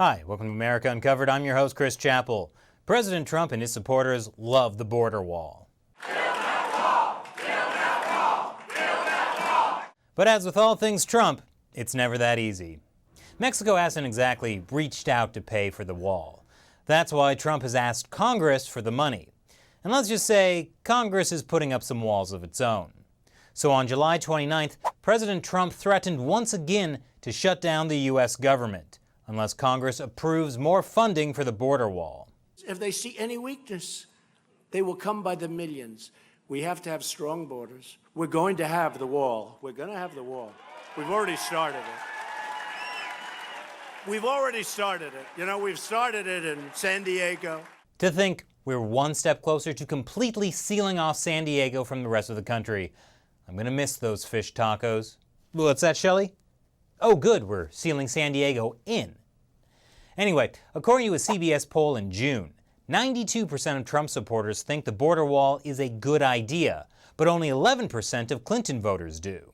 Hi, welcome to America Uncovered. I'm your host, Chris Chappell. President Trump and his supporters love the border wall. Build that wall! Build that wall! Build that wall! But as with all things Trump, it's never that easy. Mexico hasn't exactly reached out to pay for the wall. That's why Trump has asked Congress for the money. And let's just say Congress is putting up some walls of its own. So on July 29th, President Trump threatened once again to shut down the U.S. government unless Congress approves more funding for the border wall. If they see any weakness, they will come by the millions. We have to have strong borders. We're going to have the wall. We're going to have the wall. We've already started it. We've already started it. You know, we've started it in San Diego. To think we're one step closer to completely sealing off San Diego from the rest of the country. I'm going to miss those fish tacos. What's that, Shelley? Oh, good, we're sealing San Diego in. Anyway, according to a CBS poll in June, 92% of Trump supporters think the border wall is a good idea, but only 11% of Clinton voters do.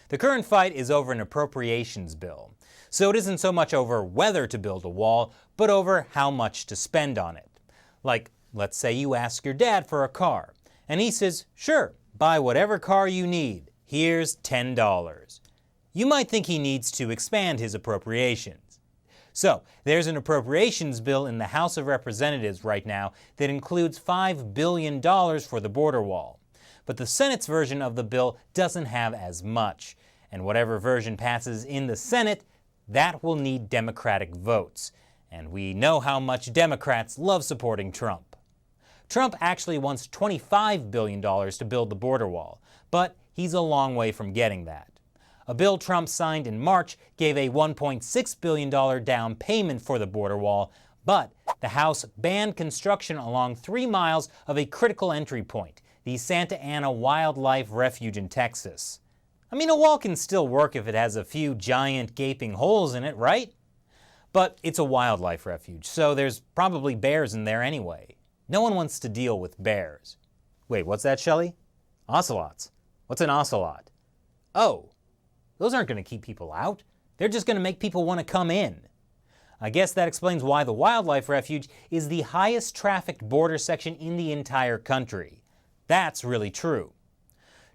The current fight is over an appropriations bill, so it isn't so much over whether to build a wall, but over how much to spend on it. Like, let's say you ask your dad for a car, and he says, sure, buy whatever car you need, here's $10. You might think he needs to expand his appropriations. So, there's an appropriations bill in the House of Representatives right now that includes $5 billion for the border wall. But the Senate's version of the bill doesn't have as much. And whatever version passes in the Senate, that will need Democratic votes. And we know how much Democrats love supporting Trump. Trump actually wants $25 billion to build the border wall, but he's a long way from getting that. A bill Trump signed in March gave a $1.6 billion down payment for the border wall, but the House banned construction along 3 miles of a critical entry point, the Santa Ana Wildlife Refuge in Texas. I mean, a wall can still work if it has a few giant gaping holes in it, right? But it's a wildlife refuge, so there's probably bears in there anyway. No one wants to deal with bears. Wait, what's that, Shelley? Ocelots. What's an ocelot? Oh. Those aren't going to keep people out. They're just going to make people want to come in. I guess that explains why the wildlife refuge is the highest trafficked border section in the entire country. That's really true.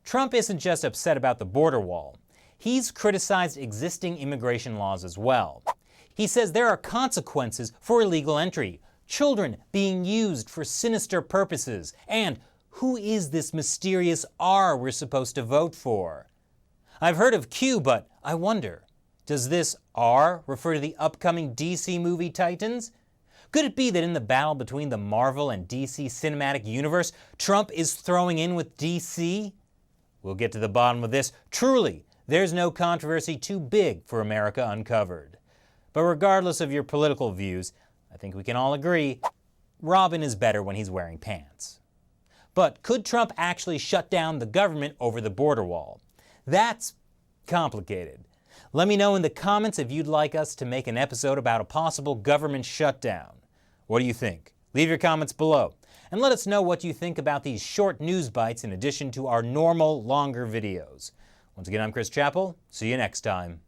Trump isn't just upset about the border wall. He's criticized existing immigration laws as well. He says there are consequences for illegal entry, children being used for sinister purposes, and who is this mysterious R we're supposed to vote for? I've heard of Q, but I wonder, does this R refer to the upcoming DC movie Titans? Could it be that in the battle between the Marvel and DC cinematic universe, Trump is throwing in with DC? We'll get to the bottom of this. Truly, there's no controversy too big for America Uncovered. But regardless of your political views, I think we can all agree, Robin is better when he's wearing pants. But could Trump actually shut down the government over the border wall? That's complicated. Let me know in the comments if you'd like us to make an episode about a possible government shutdown. What do you think? Leave your comments below. And let us know what you think about these short news bites in addition to our normal, longer videos. Once again, I'm Chris Chappell. See you next time.